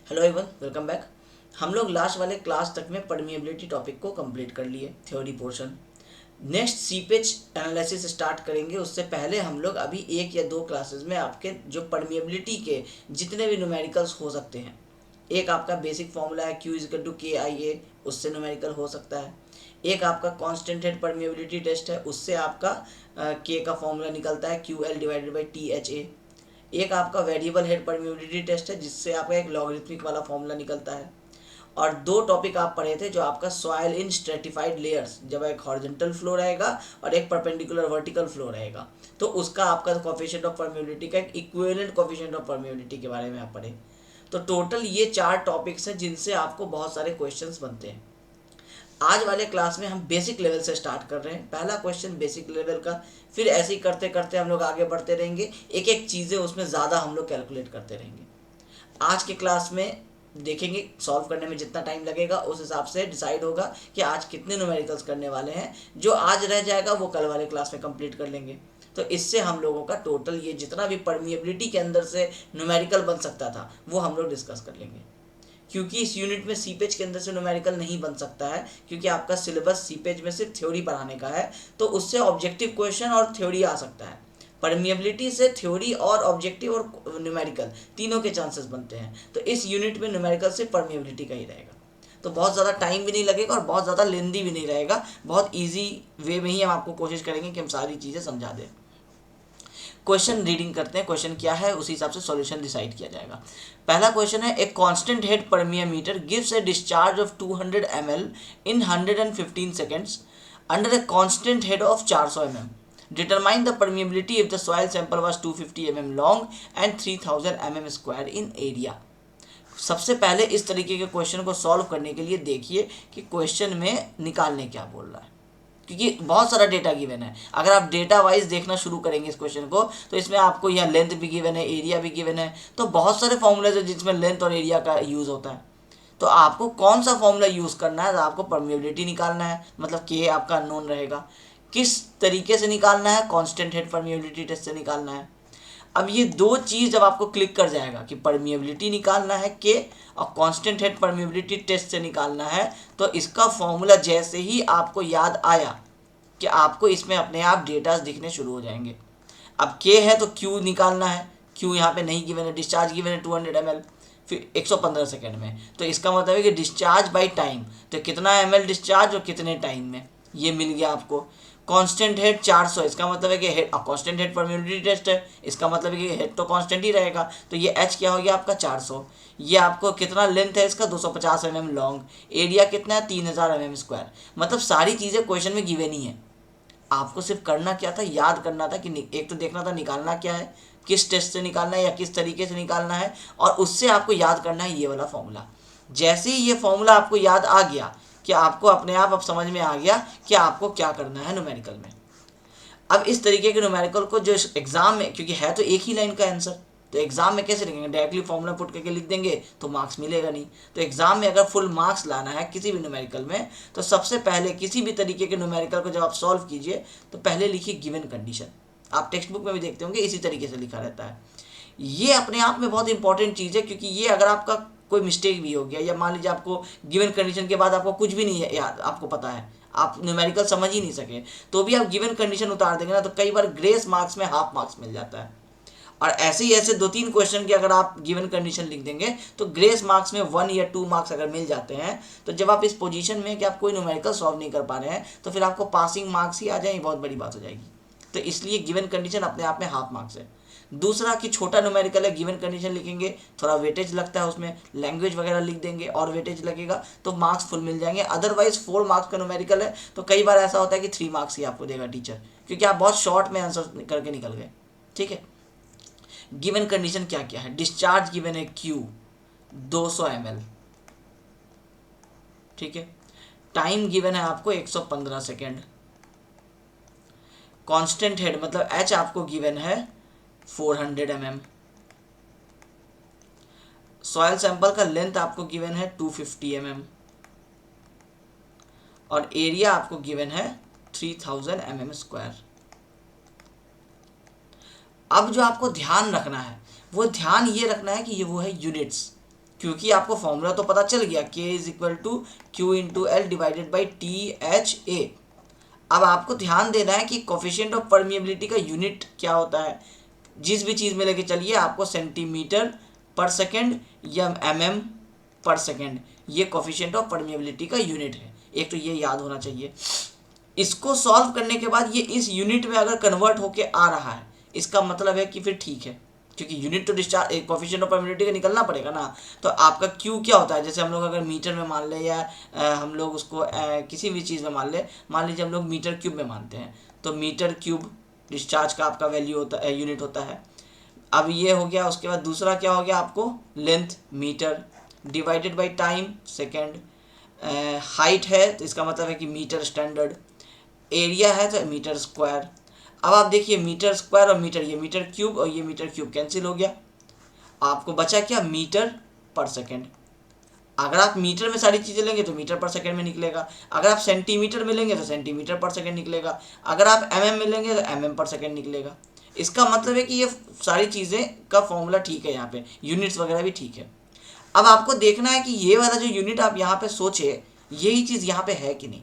Hello everyone, welcome back. हम लोग last वाले क्लास तक में परमिएबिलिटी टॉपिक को कंप्लीट कर लिए, theory portion. Next seepage analysis start करेंगे। उससे पहले हम लोग अभी एक या दो क्लासेस में आपके जो परमिएबिलिटी के जितने भी न्यूमेरिकल्स हो सकते हैं, एक आपका बेसिक फॉर्मूला है Q इज इक्वल टू के आई ए, उससे न्यूमेरिकल हो सकता है। एक आपका कांस्टेंट हेड परमिएबिलिटी टेस्ट है, उससे आपका के का फॉर्मूला निकलता है QL डिवाइडेड बाई THA। एक आपका वेरिएबल हेड परमिएबिलिटी टेस्ट है, जिससे आपका एक लॉगरिथमिक वाला फॉर्मूला निकलता है। और दो टॉपिक आप पढ़े थे, जो आपका सॉइल इन स्ट्रेटिफाइड लेयर्स, जब एक हॉरिजॉन्टल फ्लो रहेगा और एक परपेंडिकुलर वर्टिकल फ्लो रहेगा, तो उसका आपका कोफिशिएंट ऑफ परमिएबिलिटी का एक इक्विवेलेंट कोफिशिएंट ऑफ परमिएबिलिटी के बारे में आप पढ़े। तो टोटल ये 4 टॉपिक्स हैं जिनसे आपको बहुत सारे क्वेश्चंस बनते हैं। आज वाले क्लास में हम बेसिक लेवल से स्टार्ट कर रहे हैं। पहला क्वेश्चन बेसिक लेवल का, फिर ऐसे ही करते करते हम लोग आगे बढ़ते रहेंगे। एक एक चीज़ें उसमें ज़्यादा हम लोग कैलकुलेट करते रहेंगे। आज के क्लास में देखेंगे, सॉल्व करने में जितना टाइम लगेगा उस हिसाब से डिसाइड होगा कि आज कितने न्यूमेरिकल्स करने वाले हैं। जो आज रह जाएगा वो कल वाले क्लास में कंप्लीट कर लेंगे। तो इससे हम लोगों का टोटल ये जितना भी परमिएबिलिटी के अंदर से न्यूमेरिकल बन सकता था वो हम लोग डिस्कस कर लेंगे। क्योंकि इस यूनिट में सीपेज के अंदर से न्यूमेरिकल नहीं बन सकता है, क्योंकि आपका सिलेबस सीपेज में सिर्फ थ्योरी पढ़ाने का है। तो उससे ऑब्जेक्टिव क्वेश्चन और थ्योरी आ सकता है। परमिएबिलिटी से थ्योरी और ऑब्जेक्टिव और न्यूमेरिकल तीनों के चांसेस बनते हैं। तो इस यूनिट में न्यूमेरिकल से परमिएबिलिटी का ही रहेगा। तो बहुत ज़्यादा टाइम भी नहीं लगेगा और बहुत ज़्यादा लेंदी भी नहीं रहेगा। बहुत ईजी वे में ही हम आपको कोशिश करेंगे कि हम सारी चीज़ें समझा दें। क्वेश्चन रीडिंग करते हैं, क्वेश्चन क्या है उसी हिसाब से सॉल्यूशन डिसाइड किया जाएगा। पहला क्वेश्चन है, a constant head permeameter gives a discharge of 200 ml in 115 seconds under a constant head of 400 mm. Determine the permeability if the soil sample was 250 mm long and 3000 mm square in area. सबसे पहले इस तरीके के question को solve करने के लिए देखिए कि क्वेश्चन में निकालने क्या बोल रहा है, क्योंकि बहुत सारा डेटा गिवन है। अगर आप डेटा वाइज देखना शुरू करेंगे इस क्वेश्चन को, तो इसमें आपको यहाँ लेंथ भी गिवन है, एरिया भी गिवन है। तो बहुत सारे फॉर्मूलेज है जिसमें लेंथ और एरिया का यूज़ होता है। तो आपको कौन सा फॉर्मूला यूज़ करना है, तो आपको परमिएबिलिटी निकालना है, मतलब के आपका अननोन रहेगा। किस तरीके से निकालना है, कांस्टेंट हेड परमिएबिलिटी टेस्ट से निकालना है। अब ये दो चीज़ जब आपको क्लिक कर जाएगा कि परमिएबिलिटी निकालना है के और कांस्टेंट हेड परमिएबिलिटी टेस्ट से निकालना है, तो इसका फॉर्मूला जैसे ही आपको याद आया कि आपको इसमें अपने आप डेटास दिखने शुरू हो जाएंगे। अब के है तो क्यू निकालना है। क्यू यहाँ पे नहीं गिवन है, डिस्चार्ज गिवन है 200 ml, फिर 115 सेकेंड में। तो इसका मतलब है कि डिस्चार्ज बाई टाइम, तो कितना ml डिस्चार्ज और कितने टाइम में, ये मिल गया आपको। कांस्टेंट हेड 400, इसका मतलब है कि head constant head permeability test है, इसका मतलब है कि हेड तो कांस्टेंट ही रहेगा। तो ये एच क्या हो गया आपका 400। ये आपको कितना लेंथ है इसका 250 mm लॉन्ग, एरिया कितना है 3000 mm स्क्वायर। मतलब सारी चीज़ें क्वेश्चन में गिवन ही है। आपको सिर्फ करना क्या था, याद करना था कि एक तो देखना था निकालना क्या है, किस टेस्ट से निकालना है या किस तरीके से निकालना है, और उससे आपको याद करना है ये वाला फॉर्मूला। जैसे ही ये फॉर्मूला आपको याद आ गया कि आपको अपने आप अब समझ में आ गया कि आपको क्या करना है न्यूमेरिकल में। अब इस तरीके के न्यूमेरिकल को जो एग्जाम में, क्योंकि है तो एक ही लाइन का आंसर, तो एग्जाम में कैसे लिखेंगे, डायरेक्टली फॉर्मूला पुट करके लिख देंगे तो मार्क्स मिलेगा नहीं। तो एग्जाम में अगर फुल मार्क्स लाना है किसी भी न्यूमेरिकल में, तो सबसे पहले किसी भी तरीके के न्यूमेरिकल को जब आप सॉल्व कीजिए तो पहले लिखिए गिवन कंडीशन। आप टेक्स्ट बुक में भी देखते होंगे इसी तरीके से लिखा रहता है। ये अपने आप में बहुत इंपॉर्टेंट चीज़ है, क्योंकि ये अगर आपका कोई मिस्टेक भी हो गया, या मान लीजिए आपको गिवन कंडीशन के बाद आपको कुछ भी नहीं है याद, आपको पता है, आप न्यूमेरिकल समझ ही नहीं सके, तो भी आप गिवन कंडीशन उतार देंगे ना, तो कई बार ग्रेस मार्क्स में हाफ मार्क्स मिल जाता है। और ऐसे ही ऐसे 2-3 क्वेश्चन की अगर आप गिवन कंडीशन लिख देंगे तो ग्रेस मार्क्स में 1 या 2 मार्क्स अगर मिल जाते हैं, तो जब आप इस पोजीशन में कि आप कोई न्यूमेरिकल सॉल्व नहीं कर पा रहे हैं, तो फिर आपको पासिंग मार्क्स ही आ जाए, बहुत बड़ी बात हो जाएगी। तो इसलिए गिवन कंडीशन अपने आप में हाफ मार्क्स है। दूसरा कि छोटा न्यूमेरिकल है, गिवन कंडीशन लिखेंगे, थोड़ा वेटेज लगता है उसमें, लैंग्वेज वगैरह लिख देंगे और वेटेज लगेगा तो मार्क्स फुल मिल जाएंगे। अदरवाइज 4 मार्क्स का न्यूमेरिकल है तो कई बार ऐसा होता है कि 3 मार्क्स ही आपको देगा टीचर, क्योंकि आप बहुत शॉर्ट में आंसर करके निकल गए। ठीक है, गिवन कंडीशन क्या क्या है, डिस्चार्ज गिवन है Q 200 ml, ठीक है, टाइम गिवन है आपको 115 सेकेंड, कांस्टेंट हेड मतलब H आपको गिवन है 400 mm, सॉयल सैंपल का लेंथ आपको गिवन है 250 mm, और एरिया आपको गिवन है 3000 mm स्क्वायर। अब जो आपको ध्यान रखना है वो ध्यान ये रखना है कि ये वो है यूनिट्स। क्योंकि आपको फॉर्मूला तो पता चल गया, K is equal to Q into L divided by THA। अब आपको ध्यान देना है कि कोफिशिएंट ऑफ परमिएबिलिटी का यूनिट क्या होता है। जिस भी चीज़ में लेके चलिए, आपको सेंटीमीटर पर सेकेंड या mm पर सेकेंड, ये कोफिशिएंट ऑफ परमिएबिलिटी का यूनिट है। एक तो ये याद होना चाहिए। इसको सॉल्व करने के बाद ये इस यूनिट में अगर कन्वर्ट होके आ रहा है, इसका मतलब है कि फिर ठीक है, क्योंकि यूनिट तो डिस्चार्ज कोफिशिएंट ऑफ परमिएबिलिटी का निकलना पड़ेगा ना। तो आपका क्यू क्या होता है, जैसे हम लोग अगर मीटर में मान ले या हम लोग उसको किसी भी चीज़ में मान लीजिए हम लोग मीटर क्यूब में मानते हैं, तो मीटर क्यूब डिस्चार्ज का आपका वैल्यू होता है, यूनिट होता है। अब ये हो गया। उसके बाद दूसरा क्या हो गया, आपको length metre divided by time second, height है तो इसका मतलब है कि मीटर स्टैंडर्ड, एरिया है तो मीटर स्क्वायर। अब आप देखिए मीटर स्क्वायर और मीटर, ये मीटर क्यूब और ये मीटर क्यूब कैंसिल हो गया, आपको बचा क्या, मीटर पर सेकेंड। अगर आप मीटर में सारी चीज़ें लेंगे तो मीटर पर सेकेंड में निकलेगा, अगर आप सेंटीमीटर में लेंगे तो सेंटीमीटर पर सेकेंड निकलेगा, अगर आप mm में लेंगे तो mm पर सेकेंड निकलेगा। इसका मतलब है कि ये सारी चीज़ें का फॉर्मूला ठीक है, यहाँ पे यूनिट्स वगैरह भी ठीक है। अब आपको देखना है कि ये वाला जो यूनिट आप यहाँ पे सोचे, यही चीज़ यहाँ पे है कि नहीं।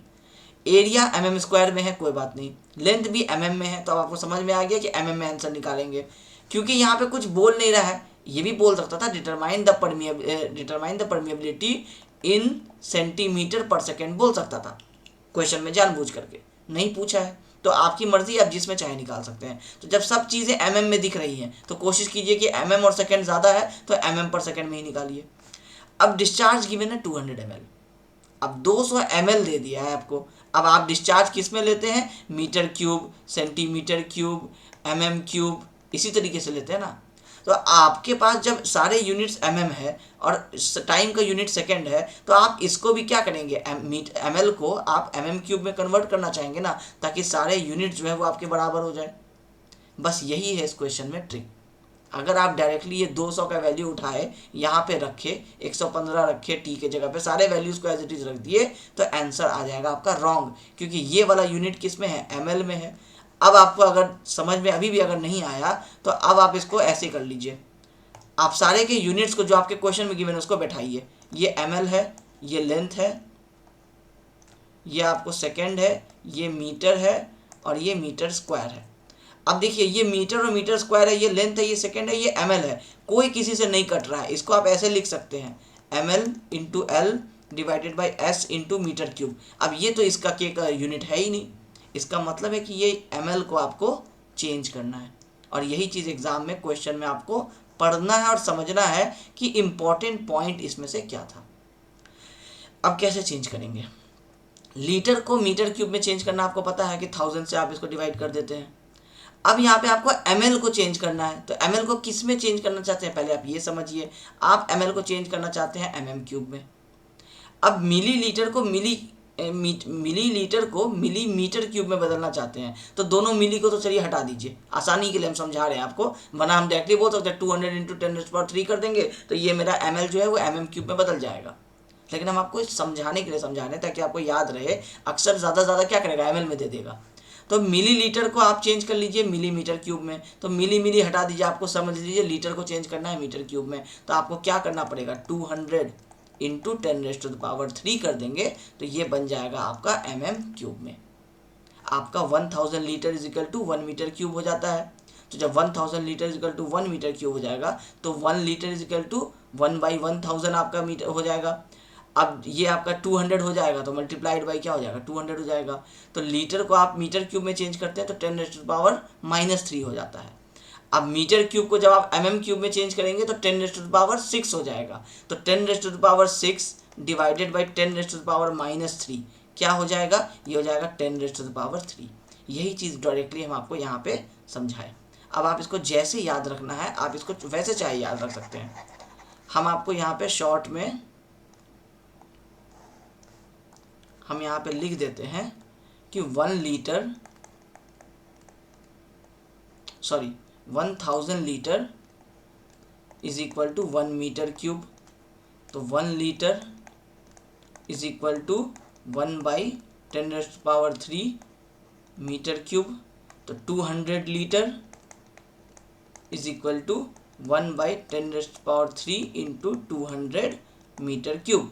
एरिया mm स्क्वायर में है, कोई बात नहीं, लेंथ भी mm में है, तो अब आपको समझ में आ गया कि mm में आंसर निकालेंगे। क्योंकि यहाँ पे कुछ बोल नहीं रहा है, ये भी बोल सकता था determine the permeability in centimetre per second बोल सकता था क्वेश्चन में, जानबूझ करके नहीं पूछा है। तो आपकी मर्जी, आप जिसमें चाहे निकाल सकते हैं। तो जब सब चीज़ें mm में दिख रही हैं तो कोशिश कीजिए कि mm और सेकेंड ज़्यादा है तो mm पर सेकेंड में ही निकालिए। अब डिस्चार्ज गिवन है 200 ml, अब 200 ml दे दिया है आपको। अब आप डिस्चार्ज किस में लेते हैं, metre cube, centimetre cube, mm cube, इसी तरीके से लेते हैं ना। तो आपके पास जब सारे यूनिट्स mm है और टाइम का यूनिट सेकेंड है, तो आप इसको भी क्या करेंगे, ml को आप mm क्यूब में कन्वर्ट करना चाहेंगे ना, ताकि सारे यूनिट जो है वो आपके बराबर हो जाए। बस यही है इस क्वेश्चन में ट्रिक। अगर आप डायरेक्टली ये 200 का वैल्यू उठाए, यहाँ पे रखे, 115 रखे टी के जगह पे, सारे वैल्यूज़ को एज इट इज़ रख दिए, तो आंसर आ जाएगा आपका रॉन्ग, क्योंकि ये वाला यूनिट किस में है, ml में है। अब आपको अगर समझ में अभी भी अगर नहीं आया, तो अब आप इसको ऐसे कर लीजिए, आप सारे के यूनिट्स को जो आपके क्वेश्चन में गिवन है उसको बैठाइए। ये ml है, ये लेंथ है, ये आपको सेकेंड है, ये मीटर है और ये मीटर स्क्वायर है। अब देखिए ये मीटर और मीटर स्क्वायर है, ये लेंथ है, ये सेकेंड है, ये ml है, कोई किसी से नहीं कट रहा है। इसको आप ऐसे लिख सकते हैं, ml into L divided by S into metre cube. अब ये तो इसका के का यूनिट है ही नहीं, इसका मतलब है कि ये ml को आपको चेंज करना है। और यही चीज़ एग्जाम में क्वेश्चन में आपको पढ़ना है और समझना है कि इम्पॉर्टेंट पॉइंट इसमें से क्या था। अब कैसे चेंज करेंगे, लीटर को मीटर क्यूब में चेंज करना आपको पता है कि 1000 से आप इसको डिवाइड कर देते हैं। अब यहाँ पे आपको ml को चेंज करना है, तो ml को किस में चेंज करना चाहते हैं, पहले आप ये समझिए। आप ml को चेंज करना चाहते हैं mm क्यूब में। अब मिलीलीटर को मिलीलीटर को मिलीमीटर क्यूब में बदलना चाहते हैं, तो दोनों मिली को तो चलिए हटा दीजिए, आसानी के लिए हम समझा रहे हैं आपको, वरना हम डायरेक्टली बोल सकते हैं 200 इंटू 10⁻³ कर देंगे तो ये मेरा ml जो है वो mm क्यूब में बदल जाएगा। लेकिन हम आपको समझाने के लिए समझा रहे हैं ताकि आपको याद रहे। अक्सर ज़्यादा क्या करेगा, ml में दे देगा। तो मिलीलीटर को आप चेंज कर लीजिए मिलीमीटर क्यूब में, तो मिली हटा दीजिए, आपको समझ लीजिए लीटर को चेंज करना है मीटर क्यूब में, तो आपको क्या करना पड़ेगा, 200 इंटू 10⁻³ कर देंगे तो ये बन जाएगा आपका mm क्यूब में। आपका 1000 litre is equal to 1 metre cube हो जाता है। तो जब 1000 litre is equal to 1 metre cube हो जाएगा, तो 1 लीटर इज इक्वल टू 1/1000 आपका मीटर हो जाएगा। अब ये आपका 200 हो जाएगा, तो मल्टीप्लाइड बाई क्या हो जाएगा, 200 हो जाएगा। तो लीटर को आप मीटर क्यूब में चेंज करते हैं तो 10⁻³ हो जाता है। अब मीटर क्यूब को जब आप mm क्यूब में चेंज करेंगे तो 10⁻6 हो जाएगा। तो 10⁻6 डिवाइडेड बाई 10⁻³ क्या हो जाएगा, ये हो जाएगा 10⁻3। यही चीज़ डायरेक्टली हम आपको यहाँ पे समझाएं। अब आप इसको जैसे याद रखना है, आप इसको वैसे चाहे याद रख सकते हैं। हम आपको यहाँ पे शॉर्ट में हम यहाँ पे लिख देते हैं कि 1000 litre is equal to 1 metre cube. तो 1 litre is equal to 1/10⁻³ metre cube. तो 200 litre is equal to 1/10⁻³ into 200 metre cube.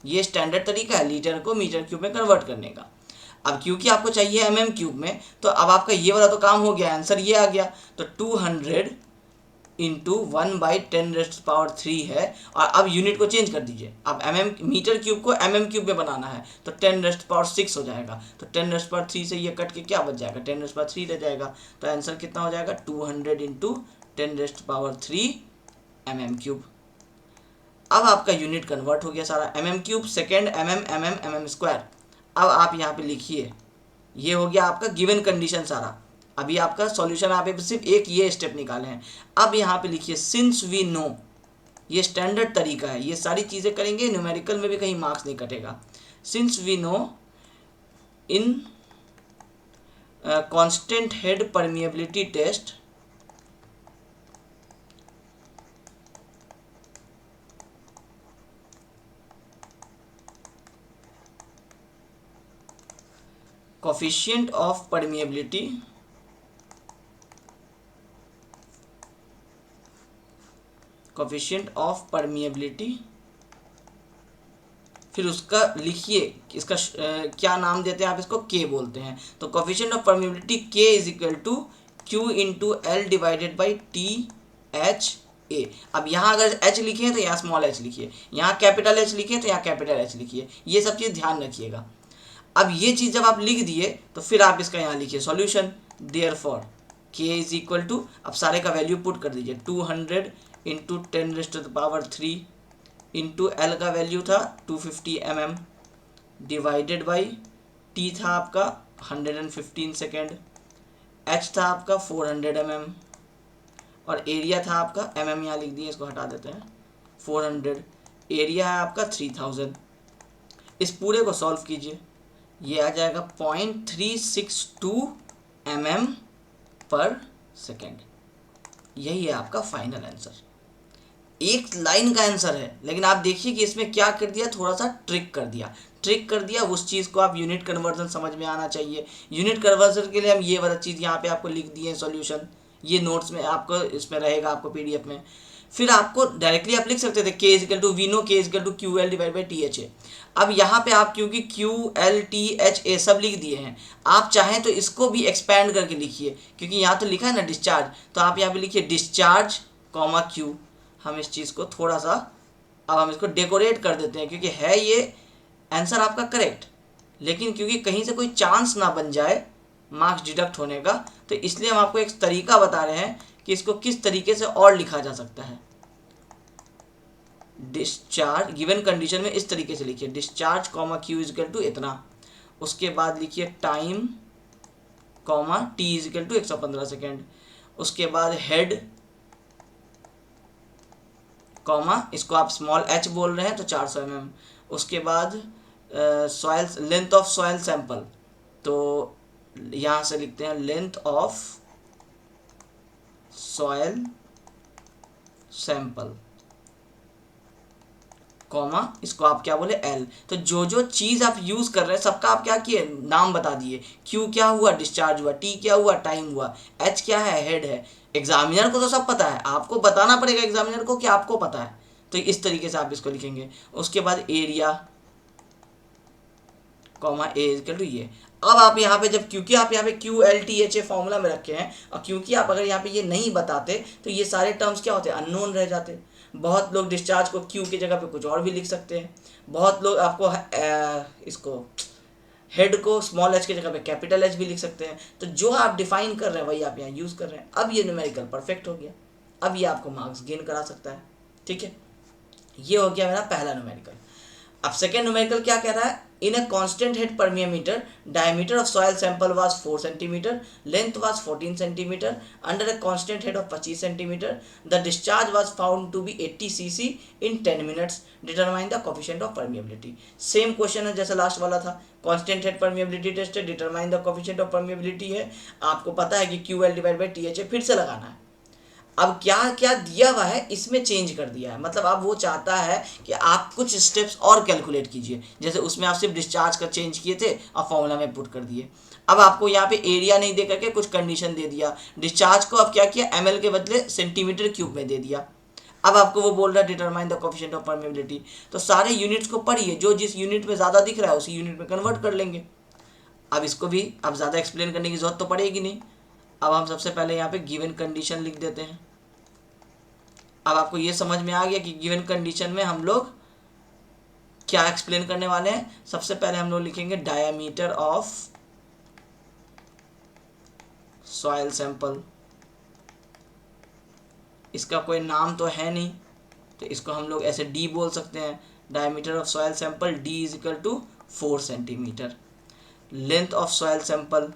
ये स्टैंडर्ड तरीका है लीटर को मीटर क्यूब में कन्वर्ट करने का। अब क्योंकि आपको चाहिए mm³ में, तो अब आपका ये वाला तो काम हो गया, आंसर ये आ गया। तो 200 इंटू 1/10⁻³ है। और अब यूनिट को चेंज कर दीजिए, अब मीटर क्यूब को mm³ में बनाना है, तो 10⁻6 हो जाएगा। तो 10⁻3 से ये कट के क्या बच जाएगा, 10⁻3 रह जाएगा। तो आंसर कितना हो जाएगा, 200 इंटू 10⁻3 mm³। अब आपका यूनिट कन्वर्ट हो गया सारा, mm³ सेकेंड, mm स्क्वायर। अब आप यहाँ पे लिखिए, ये हो गया आपका गिवन कंडीशन सारा। अभी आपका सॉल्यूशन आप सिर्फ एक ये स्टेप निकाले हैं। अब यहाँ पे लिखिए सिंस वी नो, ये स्टैंडर्ड तरीका है, ये सारी चीज़ें करेंगे, न्यूमेरिकल में भी कहीं मार्क्स नहीं कटेगा। Since we know in constant head permeability test coefficient of permeability फिर उसका लिखिए, इसका क्या नाम देते हैं आप, इसको के बोलते हैं। तो coefficient of permeability K is equal to Q into L divided by T H A. अब यहाँ अगर एच लिखे हैं तो यहाँ स्मॉल एच लिखिए, यहाँ कैपिटल एच लिखिए तो यहाँ कैपिटल एच लिखिए, ये सब चीज़ ध्यान रखिएगा। अब ये चीज़ जब आप लिख दिए तो फिर आप इसका यहाँ लिखिए सॉल्यूशन, देयरफॉर के इज इक्वल टू, अब सारे का वैल्यू पुट कर दीजिए, 200 इंटू 10⁻³ इंटू एल का वैल्यू था 250 mm डिवाइडेड बाई टी था आपका 115 सेकेंड, एच था आपका 400 mm और एरिया था आपका mm यहाँ लिख दिए, इसको हटा देते हैं, 400, एरिया है आपका 3000। इस पूरे को सॉल्व कीजिए, ये आ जाएगा 0.362 mm पर सेकेंड। यही है आपका फाइनल आंसर। एक लाइन का आंसर है, लेकिन आप देखिए कि इसमें क्या कर दिया, थोड़ा सा ट्रिक कर दिया उस चीज़ को। आप यूनिट कन्वर्जन समझ में आना चाहिए। यूनिट कन्वर्जन के लिए हम ये वाला चीज़ यहाँ पे आपको लिख दिए सॉल्यूशन, ये नोट्स में आपको इसमें रहेगा, आपको पीडीएफ में। फिर आपको डायरेक्टली आप लिख सकते थे K is equal to we know K is equal to Q L divide by T H A. अब यहाँ पे आप क्योंकि Q L T H A सब लिख दिए हैं, आप चाहें तो इसको भी एक्सपैंड करके लिखिए, क्योंकि यहाँ तो लिखा है ना डिस्चार्ज, तो आप यहाँ पे लिखिए डिस्चार्ज कॉमा क्यू। हम इस चीज़ को थोड़ा सा अब हम इसको डेकोरेट कर देते हैं, क्योंकि है ये आंसर आपका करेक्ट, लेकिन क्योंकि कहीं से कोई चांस ना बन जाए मार्क्स डिडक्ट होने का, तो इसलिए हम आपको एक तरीका बता रहे हैं कि इसको किस तरीके से और लिखा जा सकता है। डिस्चार्ज गिवन कंडीशन में इस तरीके से लिखिए, discharge comma Q is equal to इतना, उसके बाद लिखिए time comma T is equal to 115 second, उसके बाद हेड कॉमा, इसको आप स्मॉल एच बोल रहे हैं तो 400 mm, उसके बाद soil length of soil sample, तो यहाँ से लिखते हैं length of soil sample comma, इसको आप क्या बोले एल। तो जो जो चीज़ आप यूज़ कर रहे हैं सबका आप क्या किए, नाम बता दिए। क्यू क्या हुआ, डिस्चार्ज हुआ, टी क्या हुआ, टाइम हुआ, एच क्या है, हेड है। एग्जामिनर को तो सब पता है, आपको बताना पड़ेगा एग्जामिनर को कि आपको पता है, तो इस तरीके से आप इसको लिखेंगे। उसके बाद area comma A equal to ये। अब आप यहाँ पे जब, क्योंकि आप यहाँ पे Q L T H a formula में रखे हैं, और क्योंकि आप अगर यहाँ पे ये नहीं बताते तो ये सारे टर्म्स क्या होते हैं, अननोन रह जाते। बहुत लोग डिस्चार्ज को क्यू की जगह पे कुछ और भी लिख सकते हैं, बहुत लोग आपको इसको हेड को स्मॉल एच की जगह पे कैपिटल एच भी लिख सकते हैं। तो जो आप डिफाइन कर रहे हैं वही आप यहाँ यूज़ कर रहे हैं। अब ये न्यूमेरिकल परफेक्ट हो गया, अब ये आपको मार्क्स गेन करा सकता है। ठीक है, ये हो गया मेरा पहला न्यूमेरिकल। अब सेकेंड न्यूमेरिकल क्या कह रहा है, इन a constant head permeameter diameter of soil sample was 4 cm, length was 14 cm, under a constant head of 25 cm, the discharge was found to be 80 cc in 10 minutes, determine the coefficient of permeability। Same question है जैसे last वाला था, constant head permeability test है, determine the coefficient of permeability है, आपको पता है कि QL डिवाइड बाई TH है, फिर से लगाना है। अब क्या क्या दिया हुआ है इसमें चेंज कर दिया है, मतलब अब वो चाहता है कि आप कुछ स्टेप्स और कैलकुलेट कीजिए। जैसे उसमें आप सिर्फ डिस्चार्ज का चेंज किए थे और फॉर्मूला में पुट कर दिए, अब आपको यहाँ पे एरिया नहीं दे करके कुछ कंडीशन दे दिया, डिस्चार्ज को अब क्या किया, ml के बदले सेंटीमीटर क्यूब में दे दिया। अब आपको वो बोल रहा है determine the coefficient of permeability, तो सारे यूनिट्स को पढ़िए, जो जिस यूनिट में ज़्यादा दिख रहा है उसी यूनिट में कन्वर्ट कर लेंगे। अब इसको भी अब ज़्यादा एक्सप्लेन करने की जरूरत तो पड़ेगी नहीं। अब हम सबसे पहले यहाँ पे गिवन कंडीशन लिख देते हैं। अब आपको ये समझ में आ गया कि गिवन कंडीशन में हम लोग क्या एक्सप्लेन करने वाले हैं। सबसे पहले हम लोग लिखेंगे डायामीटर ऑफ सॉइल सैंपल। इसका कोई नाम तो है नहीं, तो इसको हम लोग ऐसे डी बोल सकते हैं। Diameter of soil sample D is equal to 4 centimetre. Length of soil sample,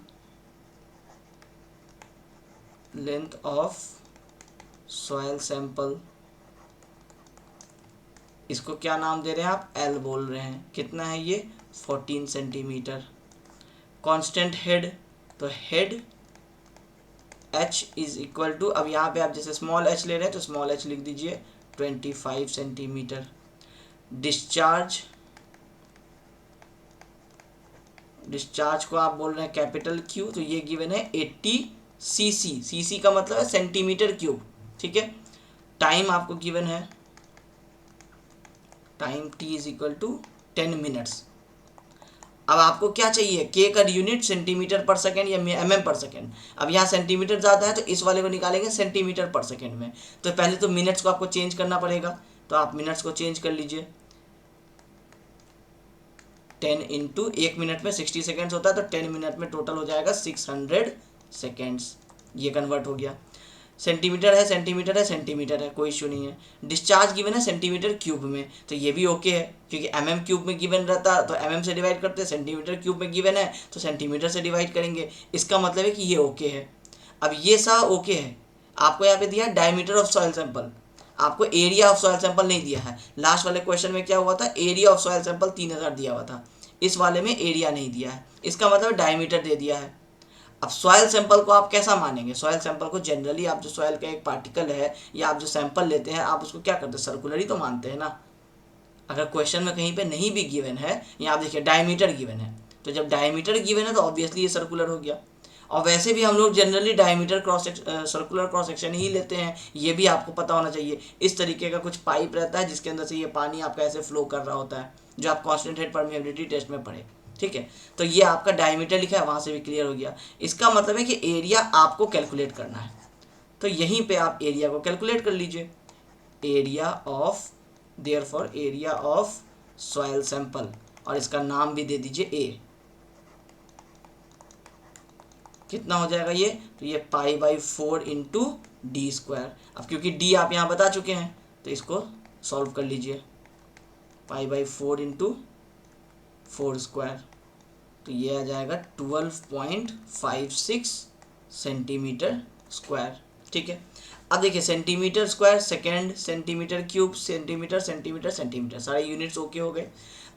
length of soil sample, इसको क्या नाम दे रहे हैं आप, एल बोल रहे हैं। कितना है ये, 14 सेंटीमीटर। कांस्टेंट हेड, तो head h is equal to, अब यहाँ पे आप जैसे स्मॉल h ले रहे हैं तो स्मॉल h लिख दीजिए 25 सेंटीमीटर। डिस्चार्ज, डिस्चार्ज को आप बोल रहे हैं कैपिटल Q, तो ये गिवन है 80 cc। cc का मतलब है सेंटीमीटर क्यूब, ठीक है। टाइम आपको गिवन है, time t is equal to 10 minutes. अब आपको क्या चाहिए, के का यूनिट सेंटीमीटर पर सेकेंड या mm पर सेकेंड। अब यहाँ सेंटीमीटर ज़्यादा है तो इस वाले को निकालेंगे सेंटीमीटर पर सेकेंड में। तो पहले तो मिनट्स को आपको चेंज करना पड़ेगा, तो आप मिनट्स को चेंज कर लीजिए। 10 इंटू 1 मिनट में 60 सेकेंड्स होता है, तो 10 मिनट में टोटल हो जाएगा 600 सेकेंड्स। ये कन्वर्ट हो गया। सेंटीमीटर है, सेंटीमीटर है, सेंटीमीटर है, कोई इशू नहीं है। डिस्चार्ज गिवन है सेंटीमीटर क्यूब में, तो ये भी ओके है, क्योंकि mm क्यूब में गिवन रहता तो mm से डिवाइड करते, सेंटीमीटर क्यूब में गिवन है तो सेंटीमीटर से डिवाइड करेंगे। इसका मतलब है कि ये ओके है। अब ये सा ओके है। आपको यहाँ पे दिया है डायमीटर ऑफ सॉइल सैंपल, आपको एरिया ऑफ सॉइल सैंपल नहीं दिया है। लास्ट वाले क्वेश्चन में क्या हुआ था, एरिया ऑफ सॉइल सैंपल 3000 दिया हुआ था, इस वाले में एरिया नहीं दिया है, इसका मतलब डायमीटर दे दिया है। अब सॉइल सैंपल को आप कैसा मानेंगे, सॉइल सैंपल को जनरली आप जो सॉइल का एक पार्टिकल है या आप जो सैंपल लेते हैं आप उसको क्या करते हैं, सर्कुलर ही तो मानते हैं ना। अगर क्वेश्चन में कहीं पे नहीं भी गिवन है, या आप देखिए डायमीटर गिवन है, तो जब डायमीटर गिवन है तो ऑब्वियसली ये सर्कुलर हो गया। और वैसे भी हम लोग generally diameter circular cross section ही लेते हैं, ये भी आपको पता होना चाहिए। इस तरीके का कुछ पाइप रहता है जिसके अंदर से ये पानी आपका ऐसे फ्लो कर रहा होता है, जो आप कांस्टेंट हेड परमेबिलिटी टेस्ट में पढ़े, ठीक है। तो ये आपका डायमीटर लिखा है, वहाँ से भी क्लियर हो गया। इसका मतलब है कि एरिया आपको कैलकुलेट करना है, तो यहीं पे आप एरिया को कैलकुलेट कर लीजिए। Area of, therefore area of soil sample, और इसका नाम भी दे दीजिए ए। कितना हो जाएगा ये, तो ये π/4 इंटू डी स्क्वायर। अब क्योंकि डी आप यहाँ बता चुके हैं तो इसको सॉल्व कर लीजिए, π/4 इंटू 4 स्क्वायर, तो ये आ जाएगा 12.56 सेंटीमीटर स्क्वायर, ठीक है। अब देखिए centimetre square, second, centimetre cube, centimetre, centimetre, centimetre, सारे यूनिट्स ओके हो गए।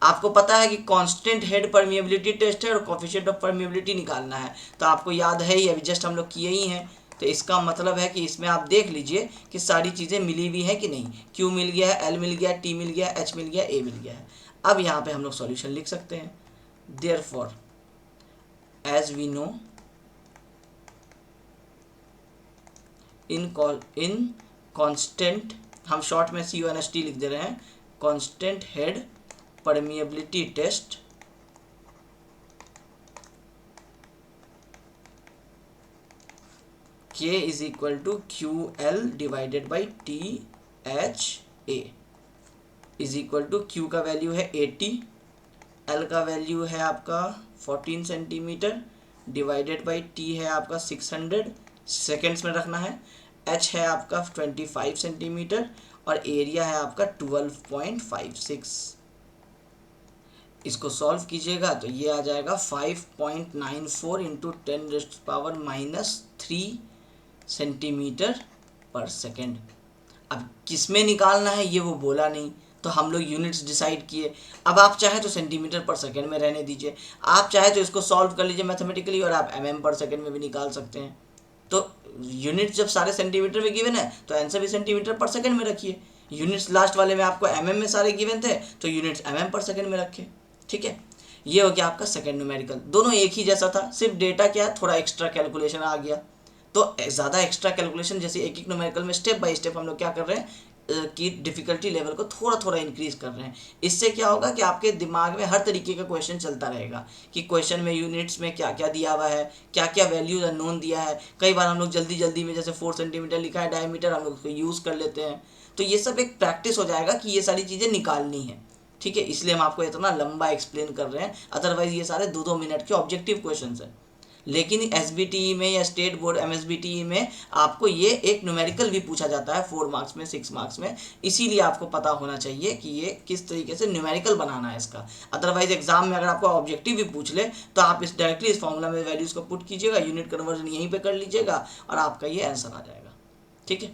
आपको पता है कि कांस्टेंट हेड परमिएबिलिटी टेस्ट है और कोफिशिएंट ऑफ परमिएबिलिटी निकालना है, तो आपको याद है ही, अभी जस्ट हम लोग किए ही हैं। तो इसका मतलब है कि इसमें आप देख लीजिए कि सारी चीज़ें मिली हुई हैं कि नहीं। क्यू मिल गया है, एल मिल गया, टी मिल गया, एच मिल गया, ए मिल गया है। अब यहाँ पे हम लोग सॉल्यूशन लिख सकते हैं। Therefore as we know in constant, हम शॉर्ट में CONST लिख दे रहे हैं, constant head permeability test K is equal to QL divided by THA is equal to, Q का वैल्यू है 80, L का वैल्यू है आपका 14 सेंटीमीटर डिवाइडेड बाई T है आपका 600 सेकेंड्स में रखना है, H है आपका 25 सेंटीमीटर और एरिया है आपका 12.56। इसको सॉल्व कीजिएगा तो ये आ जाएगा 5.94 इंटू 10⁻³ सेंटीमीटर पर सेकेंड। अब किस में निकालना है ये वो बोला नहीं, तो हम लोग यूनिट्स डिसाइड किए। अब आप चाहे तो सेंटीमीटर पर सेकेंड में रहने दीजिए, आप चाहे तो इसको सॉल्व कर लीजिए मैथमेटिकली और आप mm पर सेकेंड में भी निकाल सकते हैं। तो यूनिट्स जब सारे सेंटीमीटर में गिवन है तो आंसर भी सेंटीमीटर पर सेकेंड में रखिए। यूनिट्स लास्ट वाले में आपको mm में सारे गिवन थे तो यूनिट्स mm पर सेकेंड में रखें, ठीक है। ये हो गया आपका सेकेंड न्यूमेरिकल। दोनों एक ही जैसा था, सिर्फ डेटा क्या थोड़ा एक्स्ट्रा कैलकुलेशन आ गया। तो ज़्यादा एक्स्ट्रा कैलकुलेशन जैसे एक एक न्यूमेरिकल में स्टेप बाय स्टेप हम लोग क्या कर रहे हैं कि डिफ़िकल्टी लेवल को थोड़ा थोड़ा इंक्रीज कर रहे हैं। इससे क्या होगा कि आपके दिमाग में हर तरीके का क्वेश्चन चलता रहेगा कि क्वेश्चन में यूनिट्स में क्या क्या दिया हुआ है, क्या क्या वैल्यूज अननोन दिया है। कई बार हम लोग जल्दी जल्दी में जैसे 4 सेंटीमीटर लिखा है डायमीटर, हम लोग उसको यूज़ कर लेते हैं। तो ये सब एक प्रैक्टिस हो जाएगा कि ये सारी चीज़ें निकालनी है। ठीक है, इसलिए हम आपको इतना लंबा एक्सप्लेन कर रहे हैं, अदरवाइज ये सारे 2-2 मिनट के ऑब्जेक्टिव क्वेश्चन हैं। लेकिन एसबीटीई में या स्टेट बोर्ड एमएसबीटीई में आपको ये एक न्यूमेरिकल भी पूछा जाता है 4 मार्क्स में 6 मार्क्स में, इसीलिए आपको पता होना चाहिए कि ये किस तरीके से न्यूमेरिकल बनाना है इसका। अदरवाइज एग्जाम में अगर आपको ऑब्जेक्टिव भी पूछ ले तो आप इस डायरेक्टली इस फॉर्मूला में वैल्यूज को पुट कीजिएगा, यूनिट कन्वर्जन यहीं पर कर लीजिएगा और आपका ये आंसर आ जाएगा। ठीक है,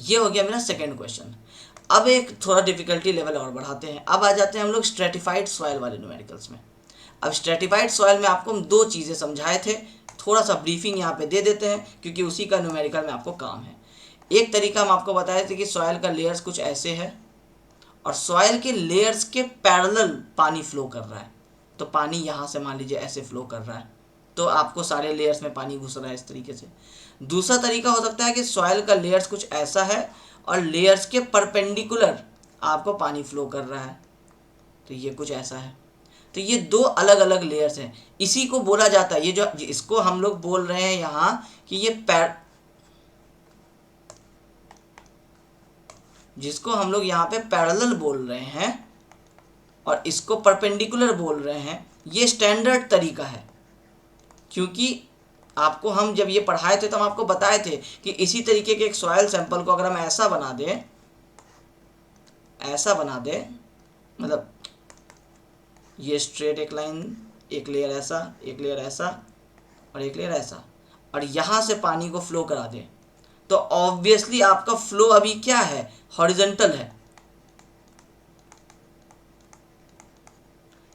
ये हो गया मेरा सेकेंड क्वेश्चन। अब एक थोड़ा डिफिकल्टी लेवल और बढ़ाते हैं। अब आ जाते हैं हम लोग स्ट्रेटिफाइड सॉइल वाले न्यूमेरिकल्स में। अब स्ट्रेटिफाइड सॉइल में आपको हम 2 चीज़ें समझाए थे, थोड़ा सा ब्रीफिंग यहाँ पे दे देते हैं क्योंकि उसी का न्यूमेरिकल में आपको काम है। एक तरीका हम आपको बताए थे कि सॉइल का लेयर्स कुछ ऐसे है और सॉइल के लेयर्स के पैरेलल पानी फ्लो कर रहा है। तो पानी यहाँ से मान लीजिए ऐसे फ्लो कर रहा है, तो आपको सारे लेयर्स में पानी घुस रहा है इस तरीके से। दूसरा तरीका हो सकता है कि सॉइल का लेयर्स कुछ ऐसा है और लेयर्स के परपेंडिकुलर आपको पानी फ्लो कर रहा है, तो ये कुछ ऐसा है। तो ये 2 अलग अलग लेयर्स हैं। इसी को बोला जाता है, ये जो इसको हम लोग बोल रहे हैं यहाँ कि ये जिसको हम लोग यहाँ पे पैरेलल बोल रहे हैं और इसको परपेंडिकुलर बोल रहे हैं, ये स्टैंडर्ड तरीका है। क्योंकि आपको हम जब ये पढ़ाए थे तो हम आपको बताए थे कि इसी तरीके के एक सॉइल सैंपल को अगर हम ऐसा बना दें, मतलब ये स्ट्रेट एक लाइन, एक लेयर ऐसा, एक लेयर ऐसा और एक लेयर ऐसा, और यहाँ से पानी को फ्लो करा दें, तो ऑब्वियसली आपका फ्लो अभी क्या है, हॉरिजॉन्टल है।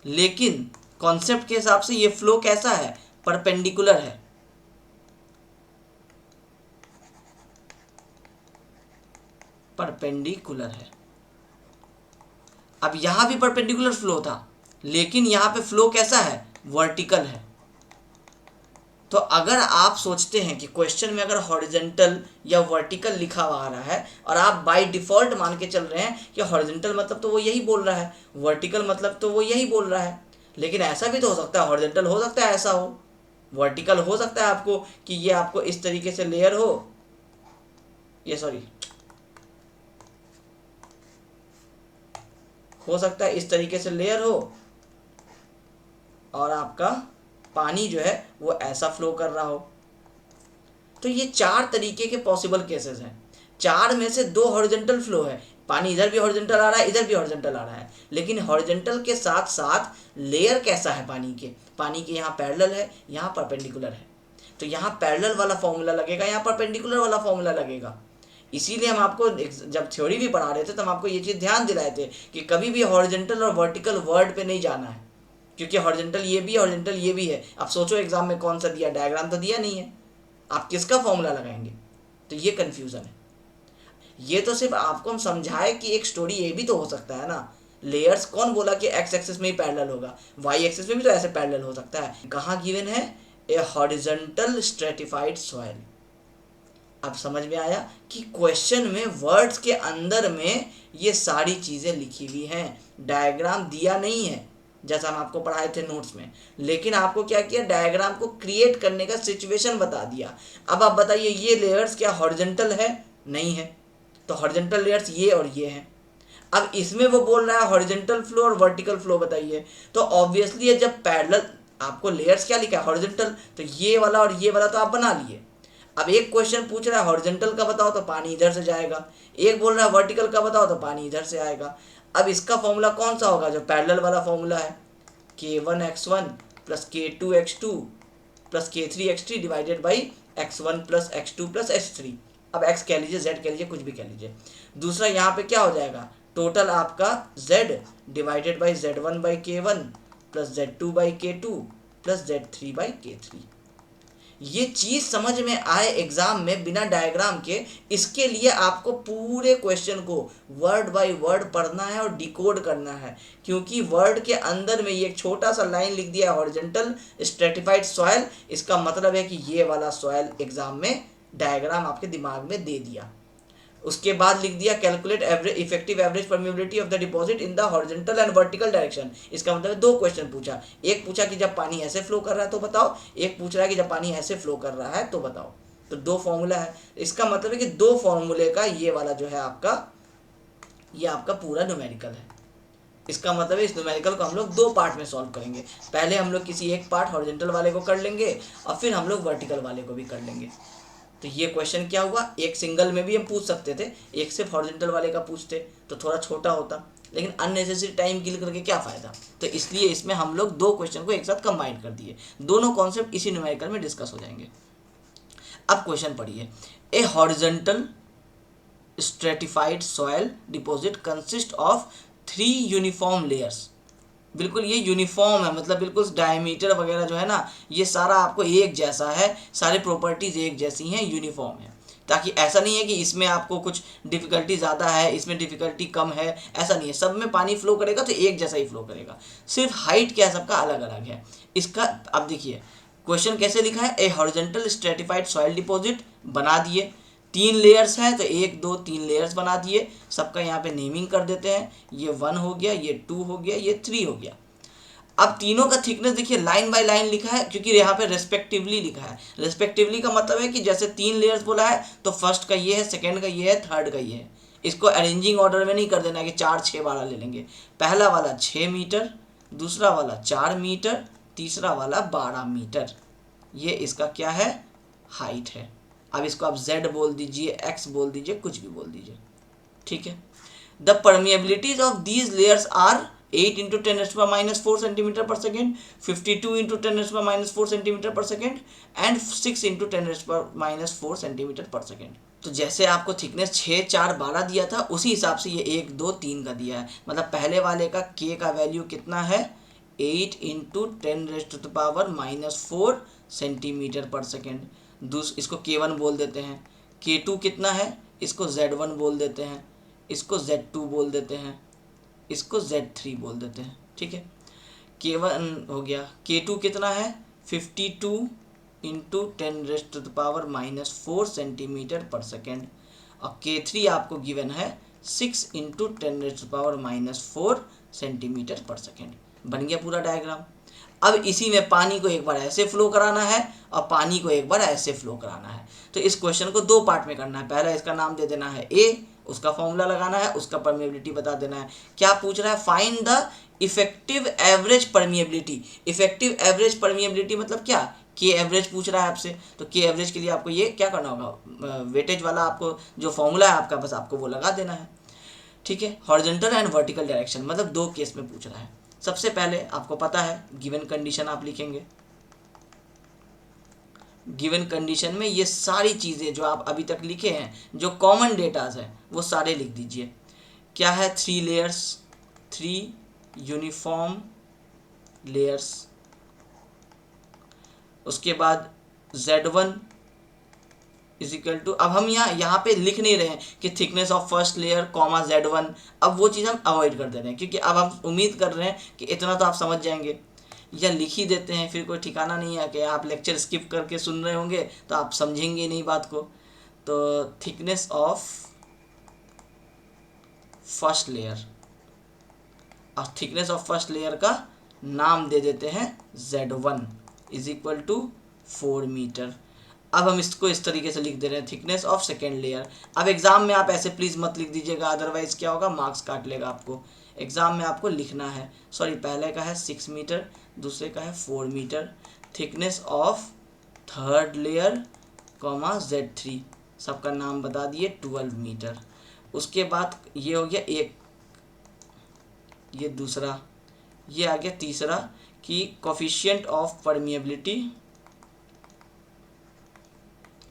लेकिन कॉन्सेप्ट के हिसाब से ये फ्लो कैसा है, परपेंडिकुलर है। परपेंडिकुलर है। अब यहां भी परपेंडिकुलर फ्लो था, लेकिन यहां पे फ्लो कैसा है, वर्टिकल है। तो अगर आप सोचते हैं कि क्वेश्चन में अगर हॉरिजॉन्टल या वर्टिकल लिखा हुआ आ रहा है और आप बाय डिफॉल्ट मान के चल रहे हैं कि हॉरिजॉन्टल मतलब तो वो यही बोल रहा है, वर्टिकल मतलब तो वो यही बोल रहा है, लेकिन ऐसा भी तो हो सकता है, हॉरिजॉन्टल हो सकता है ऐसा हो, वर्टिकल हो सकता है आपको कि ये आपको इस तरीके से लेयर हो, हो सकता है इस तरीके से लेयर हो और आपका पानी जो है वो ऐसा फ्लो कर रहा हो। तो ये 4 तरीके के पॉसिबल केसेस हैं। 4 में से 2 हॉरिजॉन्टल फ्लो है, पानी इधर भी हॉरिजॉन्टल आ रहा है, इधर भी हॉरिजॉन्टल आ रहा है, लेकिन हॉरिजॉन्टल के साथ साथ लेयर कैसा है पानी के यहाँ पैरेलल है, यहाँ परपेंडिकुलर है। तो यहाँ पैरेलल वाला फॉर्मूला लगेगा, यहाँ परपेंडिकुलर वाला फॉर्मूला लगेगा। इसीलिए हम आपको जब थ्योरी भी पढ़ा रहे थे तो हम आपको ये चीज़ ध्यान दिलाए थे कि कभी भी हॉरिजॉन्टल और वर्टिकल वर्ड पे नहीं जाना है, क्योंकि हॉरिजॉन्टल ये भी है, हॉरिजॉन्टल ये भी है। अब सोचो एग्जाम में कौन सा दिया, डायग्राम तो दिया नहीं है, आप किसका फॉर्मूला लगाएंगे? तो ये कन्फ्यूज़न है। ये तो सिर्फ आपको हम समझाए कि एक स्टोरी ये भी तो हो सकता है ना, लेयर्स कौन बोला कि एक्स एक्सिस में ही पैरेलल होगा, वाई एक्सिस में भी तो ऐसे पैरेलल हो सकता है। कहाँ गिवन है, ए हॉरिजॉन्टल स्ट्रेटिफाइड सॉइल। अब समझ में आया कि क्वेश्चन में वर्ड्स के अंदर में ये सारी चीज़ें लिखी हुई हैं, डायग्राम दिया नहीं है जैसा हम आपको पढ़ाए थे नोट्स में, लेकिन आपको क्या किया, डायग्राम को क्रिएट करने का सिचुएशन बता दिया। अब आप बताइए ये लेयर्स क्या हॉरिजॉन्टल है? नहीं है, तो हॉरिजॉन्टल लेयर्स ये और ये हैं। अब इसमें वो बोल रहा है हॉरिजॉन्टल फ्लो और वर्टिकल फ्लो बताइए, तो ऑब्वियसली ये जब पैरेलल, आपको लेयर्स क्या लिखा है, हॉरिजॉन्टल, तो ये वाला और ये वाला तो आप बना लिए। अब एक क्वेश्चन पूछ रहा है हॉरिजॉन्टल का बताओ तो पानी इधर से जाएगा, एक बोल रहा है वर्टिकल का बताओ तो पानी इधर से आएगा। अब इसका फॉर्मूला कौन सा होगा, जो पैरेलल वाला फॉर्मूला है, k1x1 plus k2x2 plus k3x3 divided by x1 plus x2 plus x3। अब x कह लीजिए, z कह लीजिए, कुछ भी कह लीजिए। दूसरा यहाँ पे क्या हो जाएगा, टोटल आपका z divided by z1 by k1 plus z2 by k2 plus z3 by k3। ये चीज़ समझ में आए एग्जाम में बिना डायग्राम के, इसके लिए आपको पूरे क्वेश्चन को वर्ड बाय वर्ड पढ़ना है और डिकोड करना है, क्योंकि वर्ड के अंदर में ये एक छोटा सा लाइन लिख दिया हॉरिजॉन्टल स्ट्रेटिफाइड सॉइल, इसका मतलब है कि ये वाला सॉइल एग्जाम में डायग्राम आपके दिमाग में दे दिया। उसके बाद लिख दिया calculate average effective average permeability of the deposit in the horizontal and vertical direction. इसका मतलब है दो क्वेश्चन पूछा, एक पूछा कि जब पानी ऐसे फ्लो कर रहा है तो बताओ, एक पूछ रहा है कि जब पानी ऐसे फ्लो कर रहा है तो बताओ। तो दो फॉर्मूला है, इसका मतलब है कि दो फॉर्मूले का ये वाला जो है आपका, ये आपका पूरा न्यूमेरिकल है। इसका मतलब है इस न्यूमेरिकल को हम लोग दो पार्ट में सॉल्व करेंगे। पहले हम लोग किसी एक पार्ट हॉरिजॉन्टल वाले को कर लेंगे और फिर हम लोग वर्टिकल वाले को भी कर लेंगे। तो ये क्वेश्चन क्या हुआ, एक सिंगल में भी हम पूछ सकते थे, एक सिर्फ हॉरिजॉन्टल वाले का पूछते तो थोड़ा छोटा होता, लेकिन अननेसेसरी टाइम किल करके क्या फ़ायदा। तो इसलिए इसमें हम लोग दो क्वेश्चन को एक साथ कंबाइन कर दिए, दोनों कॉन्सेप्ट इसी न्यूमेरिकल में डिस्कस हो जाएंगे। अब क्वेश्चन पढ़िए, ए horizontal stratified soil deposit consist of 3 uniform layers. बिल्कुल ये यूनिफॉर्म है, मतलब बिल्कुल डायमीटर वगैरह जो है ना, ये सारा आपको एक जैसा है, सारे प्रॉपर्टीज़ एक जैसी हैं, यूनिफॉर्म है। ताकि ऐसा नहीं है कि इसमें आपको कुछ डिफ़िकल्टी ज़्यादा है, इसमें डिफ़िकल्टी कम है, ऐसा नहीं है। सब में पानी फ्लो करेगा तो एक जैसा ही फ्लो करेगा, सिर्फ हाइट क्या है सबका अलग अलग है। इसका अब देखिए क्वेश्चन कैसे लिखा है, ए हॉरिजॉन्टल स्ट्रेटिफाइड सॉइल डिपॉजिट बना दिए, 3 लेयर्स हैं तो 1 2 3 लेयर्स बना दिए, सबका यहाँ पे नेमिंग कर देते हैं, ये 1 हो गया, ये 2 हो गया, ये 3 हो गया। अब तीनों का थिकनेस देखिए लाइन बाय लाइन लिखा है, क्योंकि यहाँ पे रेस्पेक्टिवली लिखा है। रेस्पेक्टिवली का मतलब है कि जैसे 3 लेयर्स बोला है तो फर्स्ट का ये है, सेकंड का ये है, थर्ड का ये है। इसको अरेंजिंग ऑर्डर में नहीं कर देना है कि 4 6 12 ले लेंगे। पहला वाला 6 मीटर, दूसरा वाला 4 मीटर, तीसरा वाला 12 मीटर। ये इसका क्या है, हाइट है। अब इसको आप z बोल दीजिए, x बोल दीजिए, कुछ भी बोल दीजिए, ठीक है। The permeabilities of these layers are 8 into 10⁻⁻4 centimetre per second, 52 into 10⁻⁻4 centimetre per second and 6 into 10⁻⁻4 centimetre per second. तो जैसे आपको थिकनेस 6 4 12 दिया था, उसी हिसाब से ये 1 2 3 का दिया है। मतलब पहले वाले का k का वैल्यू कितना है, 8 इंटू 10⁻⁻4 सेंटीमीटर पर सेकेंड। इसको k1 बोल देते हैं। k2 कितना है, इसको z1 बोल देते हैं, इसको z2 बोल देते हैं, इसको z3 बोल देते हैं, ठीक है। k1 हो गया, k2 कितना है 52 इंटू 10⁻⁻4 सेंटीमीटर पर सेकेंड, और k3 आपको गिवन है 6 इंटू 10⁻⁻4 सेंटीमीटर पर सेकेंड। बन गया पूरा डायग्राम। अब इसी में पानी को एक बार ऐसे फ्लो कराना है और पानी को एक बार ऐसे फ्लो कराना है। तो इस क्वेश्चन को दो पार्ट में करना है। पहला इसका नाम दे देना है ए, उसका फॉर्मूला लगाना है, उसका परमिएबिलिटी बता देना है। क्या पूछ रहा है, find the effective average permeability. Effective average permeability मतलब क्या, के एवरेज पूछ रहा है आपसे। तो के एवरेज के लिए आपको ये क्या करना होगा, वेटेज वाला आपको जो फॉर्मूला है आपका, बस आपको वो लगा देना है, ठीक है। हॉरिजॉन्टल एंड वर्टिकल डायरेक्शन मतलब दो केस में पूछ रहा है। सबसे पहले आपको पता है गिवन कंडीशन आप लिखेंगे। गिवन कंडीशन में ये सारी चीज़ें जो आप अभी तक लिखे हैं, जो कॉमन डेटाज हैं, वो सारे लिख दीजिए। क्या है, 3 लेयर्स, 3 यूनिफॉर्म लेयर्स। उसके बाद Z1 इज इक्वल टू, अब हम यहाँ पे लिख नहीं रहे हैं कि thickness of first layer comma Z1। अब वो चीज़ हम अवॉइड कर दे रहे हैं, क्योंकि अब हम उम्मीद कर रहे हैं कि इतना तो आप समझ जाएंगे, या लिख ही देते हैं, फिर कोई ठिकाना नहीं है कि आप लेक्चर स्किप करके सुन रहे होंगे तो आप समझेंगे नहीं बात को। तो थिकनेस ऑफ फर्स्ट लेयर, और थिकनेस ऑफ फर्स्ट लेयर का नाम दे देते हैं Z1 is equal to 4 metre. अब हम इसको इस तरीके से लिख दे रहे हैं, थिकनेस ऑफ सेकेंड लेयर। अब एग्जाम में आप ऐसे प्लीज़ मत लिख दीजिएगा, अदरवाइज क्या होगा, मार्क्स काट लेगा आपको। एग्जाम में आपको लिखना है, सॉरी पहले का है 6 मीटर, दूसरे का है 4 metre. Thickness of third layer comma Z3, सबका नाम बता दिए 12 मीटर। उसके बाद ये हो गया एक, ये दूसरा, ये आ गया तीसरा कि coefficient of permeability,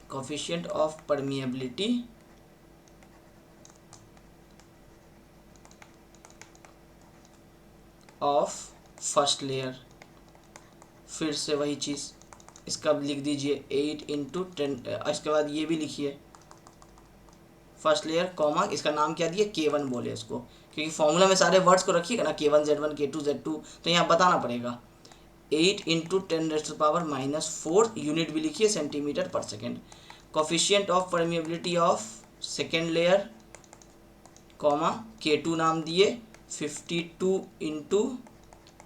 coefficient of permeability of first layer. फिर से वही चीज़, इसका लिख दीजिए 8 इंटू 10, इसके बाद ये भी लिखिए फर्स्ट लेयर कॉमा, इसका नाम क्या दिए K1 बोले इसको, क्योंकि फॉर्मूला में सारे वर्ड्स को रखिएगा ना, K1 Z1 K2 Z2, तो यहाँ बताना पड़ेगा। 8 इंटू 10⁻⁻⁴, यूनिट भी लिखिए centimetre per second. Coefficient of permeability of second layer comma K2 नाम दिए 52 into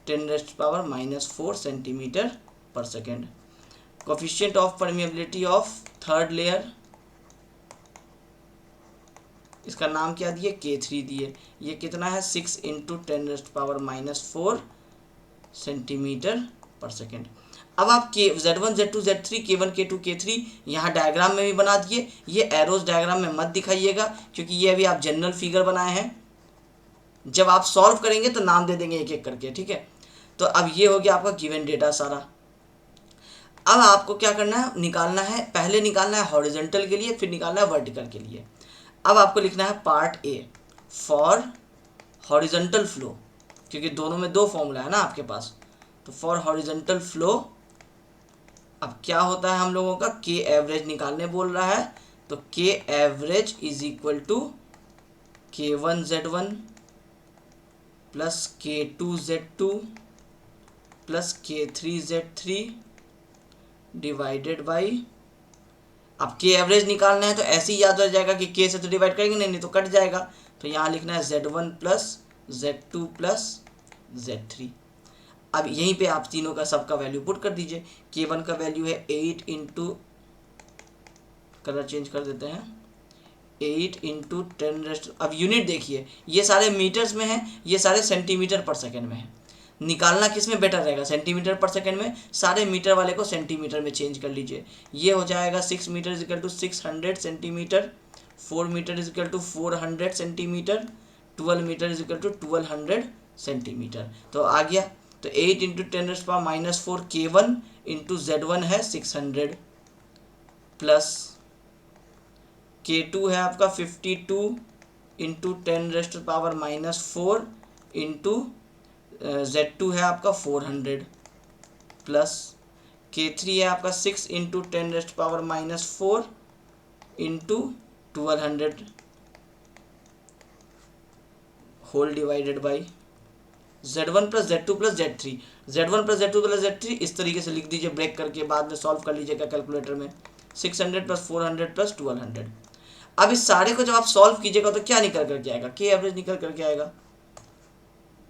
10⁻⁻⁴ centimetre per second. Coefficient of permeability of third layer, इसका नाम क्या दिए K3 दिए, ये कितना है 6 इंटू 10⁻⁻⁴ सेंटीमीटर पर सेकेंड। अब आप Z1 Z2 Z3 K1 K2 K3 यहाँ डायग्राम में भी बना दिए, ये एरोज डायग्राम में मत दिखाइएगा क्योंकि ये अभी आप जनरल फिगर बनाए हैं, जब आप सॉल्व करेंगे तो नाम दे देंगे एक एक करके, ठीक है। तो अब ये हो गया आपका गिवन डेटा सारा। अब आपको क्या करना है, निकालना है, पहले निकालना है हॉरिजॉन्टल के लिए, फिर निकालना है वर्टिकल के लिए। अब आपको लिखना है part A for horizontal flow, क्योंकि दोनों में दो फॉर्मूला है ना आपके पास, तो फॉर हॉरिजॉन्टल फ्लो अब क्या होता है हम लोगों का, के एवरेज निकालने बोल रहा है, तो K average is equal to K1 Z1 plus K2 Z2 plus K3 Z3 divided by, अब के एवरेज निकालना है तो ऐसे ही याद हो जाएगा कि के से तो डिवाइड करेंगे नहीं तो कट जाएगा, तो यहाँ लिखना है Z1 plus Z2 plus Z3। अब यहीं पे आप तीनों का सबका वैल्यू पुट कर दीजिए। K1 का वैल्यू है 8 इंटू, कलर चेंज कर देते हैं, 8 इंटू 10, अब यूनिट देखिए ये सारे मीटर्स में है, ये सारे सेंटीमीटर पर सेकेंड में है, निकालना किस में बेटर रहेगा, सेंटीमीटर पर सेकेंड में, सारे मीटर वाले को सेंटीमीटर में चेंज कर लीजिए। ये हो जाएगा 6 metre is equal to 600 centimetre, 4 metre is equal to 400 centimetre, 12 metre is equal to 1200 centimetre. तो आ गया, तो 8 इंटू 10⁻⁴ K1 इंटू Z1 है 600 प्लस K2 है आपका 52 इंटू 10⁻⁴ इंटू Z2 है आपका 400 प्लस K3 है आपका 6 into 10⁻⁴ into 1200 whole divided by Z1 plus Z2 plus Z3, Z1 plus Z2 plus Z3 इस तरीके से लिख दीजिए ब्रेक करके, बाद में सॉल्व कर लीजिएगा कैलकुलेटर में। 600 प्लस 400 प्लस 1200। अब इस सारे को जब आप सॉल्व कीजिएगा तो क्या निकल करके आएगा, के एवरेज निकल करके आएगा,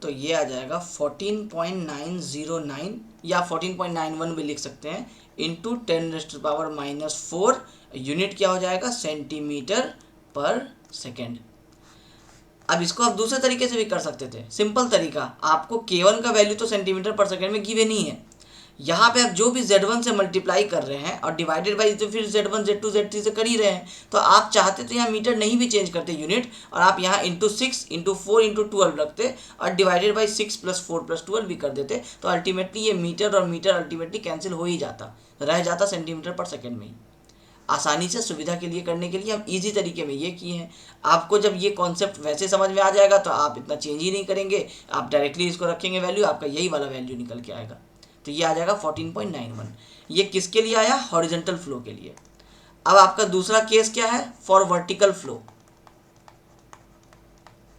तो ये आ जाएगा 14.909 या 14.91 भी लिख सकते हैं, इंटू 10⁻⁻⁴, यूनिट क्या हो जाएगा सेंटीमीटर पर सेकेंड। अब इसको आप दूसरे तरीके से भी कर सकते थे, सिंपल तरीका, आपको K1 का वैल्यू तो सेंटीमीटर पर सेकेंड में गिवन ही है, यहाँ पे आप जो भी Z1 से मल्टीप्लाई कर रहे हैं और डिवाइडेड बाई तो फिर Z1 Z2 Z3 से कर ही रहे हैं, तो आप चाहते तो यहाँ मीटर नहीं भी चेंज करते यूनिट, और आप यहाँ इंटू 6 इंटू 4 इंटू 12 रखते और डिवाइडेड बाई 6 प्लस 4 प्लस 12 भी कर देते, तो अल्टीमेटली ये मीटर और मीटर अल्टीमेटली कैंसिल हो ही जाता, रह जाता सेंटीमीटर पर सेकेंड में ही। आसानी से सुविधा के लिए करने के लिए हम इजी तरीके में ये किए हैं। आपको जब ये कॉन्सेप्ट वैसे समझ में आ जाएगा तो आप इतना चेंज ही नहीं करेंगे, आप डायरेक्टली इसको रखेंगे वैल्यू, आपका यही वाला वैल्यू निकल के आएगा। तो ये आ जाएगा 14.91। ये किसके लिए आया, हॉरिजॉन्टल फ्लो के लिए। अब आपका दूसरा केस क्या है, फॉर वर्टिकल फ्लो।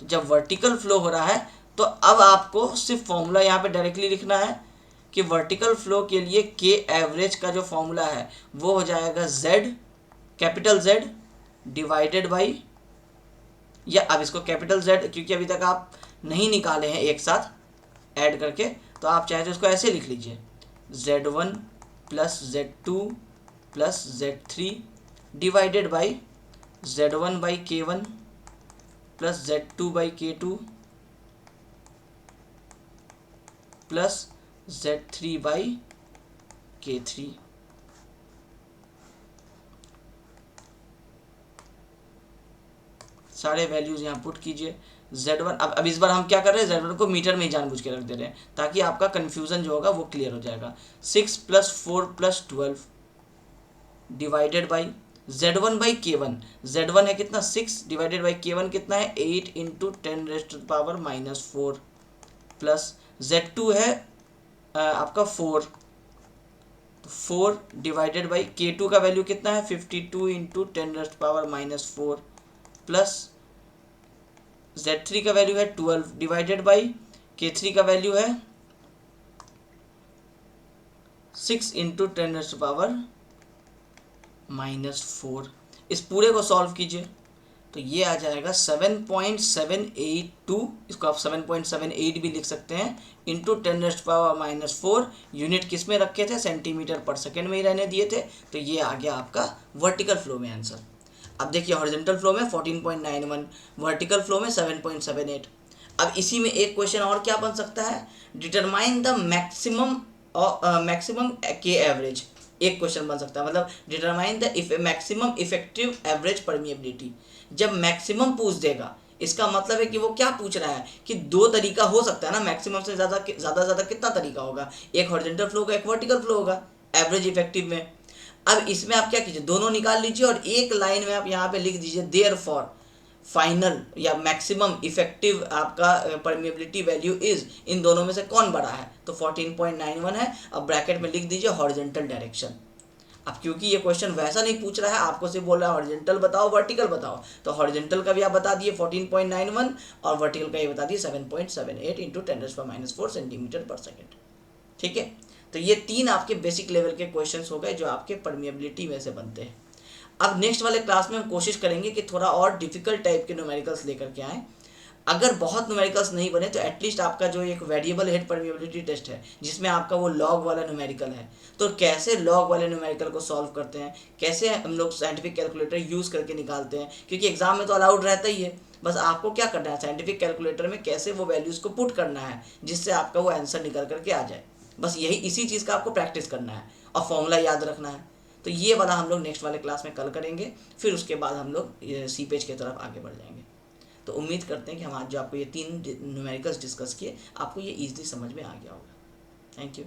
तो जब वर्टिकल फ्लो हो रहा है तो अब आपको सिर्फ फॉर्मूला यहाँ पे डायरेक्टली लिखना है कि वर्टिकल फ्लो के लिए के एवरेज का जो फॉर्मूला है वो हो जाएगा Z, capital Z divided by, या अब इसको कैपिटल Z क्योंकि अभी तक आप नहीं निकाले हैं एक साथ ऐड करके, तो आप चाहे तो इसको ऐसे लिख लीजिए Z1 plus Z2 plus Z3 divided by Z1 by K1 plus Z2 by K2 plus Z3 by K3। सारे वैल्यूज यहाँ पुट कीजिए। Z1 अब इस बार हम क्या कर रहे हैं, Z1 को मीटर में ही जानबूझ के रख दे रहे हैं ताकि आपका कन्फ्यूज़न जो होगा वो क्लियर हो जाएगा। 6 plus 4 plus 12 divided by Z1 by K1, Z1 है कितना 6 डिवाइडेड बाई K1 कितना है 8 इंटू 10⁻⁴ प्लस Z2 है आपका 4 तो 4 डिवाइडेड बाई K2 का वैल्यू कितना है 52 इंटू 10⁻⁻4 प्लस Z3 का वैल्यू है 12 डिवाइडेड बाई K3 का वैल्यू है 6 इंटू 10⁻⁻4। इस पूरे को सॉल्व कीजिए तो ये आ जाएगा 7.782, इसको आप 7.78 भी लिख सकते हैं, इंटू 10⁻⁻4। यूनिट किस में रखे थे, सेंटीमीटर पर सेकेंड में ही रहने दिए थे, तो ये आ गया आपका वर्टिकल फ्लो में आंसर। अब देखिए हॉरिजॉन्टल फ्लो में 14.91, वर्टिकल फ्लो में 7.78। अब इसी में एक क्वेश्चन और क्या बन सकता है, डिटरमाइन द मैक्सिमम के एवरेज, एक क्वेश्चन बन सकता है, मतलब determine the maximum effective average permeability. जब मैक्सिमम पूछ देगा इसका मतलब है कि वो क्या पूछ रहा है कि दो तरीका हो सकता है ना, मैक्सिमम से ज़्यादा कितना तरीका होगा, एक हॉरिजॉन्टल फ्लो का, एक वर्टिकल फ्लो होगा एवरेज इफेक्टिव में। अब इसमें आप क्या कीजिए, दोनों निकाल लीजिए और एक लाइन में आप यहाँ पे लिख दीजिए देयरफॉर फाइनल या मैक्सिमम इफेक्टिव आपका परमिएबिलिटी वैल्यू इज, इन दोनों में से कौन बड़ा है, तो 14.91 है। अब ब्रैकेट में लिख दीजिए हॉरिजॉन्टल डायरेक्शन। अब क्योंकि ये क्वेश्चन वैसा नहीं पूछ रहा है, आपको सिर्फ बोल रहा है हॉरिजॉन्टल बताओ वर्टिकल बताओ, तो हॉरिजॉन्टल का भी आप बता दिए 14.91 और वर्टिकल का ये बता दिए 7.78 इंटू 10⁻⁴ सेंटीमीटर पर सेकेंड। ठीक है, तो ये तीन आपके बेसिक लेवल के क्वेश्चंस हो गए जो आपके परमिएबिलिटी में से बनते हैं। अब नेक्स्ट वाले क्लास में हम कोशिश करेंगे कि थोड़ा और डिफिकल्ट टाइप के न्यूमेरिकल्स लेकर के आएँ। अगर बहुत न्यूमेरिकल्स नहीं बने तो एटलीस्ट आपका जो एक वेरिएबल हेड परमिएबिलिटी टेस्ट है जिसमें आपका वो लॉग वाला न्यूमेरिकल है, तो कैसे लॉग वाले न्यूमेरिकल को सॉल्व करते हैं, कैसे हम लोग साइंटिफिक कैलकुलेटर यूज़ करके निकालते हैं, क्योंकि एग्जाम में तो अलाउड रहता ही है, बस आपको क्या करना है साइंटिफिक कैलकुलेटर में कैसे वो वैल्यूज़ को पुट करना है जिससे आपका वो आंसर निकल करके आ जाए। बस यही इसी चीज़ का आपको प्रैक्टिस करना है और फॉर्मूला याद रखना है। तो ये वाला हम लोग नेक्स्ट वाले क्लास में कल करेंगे, फिर उसके बाद हम लोग सी पेज की तरफ आगे बढ़ जाएंगे। तो उम्मीद करते हैं कि हम आज जो आपको ये तीन न्यूमेरिकल्स डिस्कस किए आपको ये ईजिली समझ में आ गया होगा। Thank you.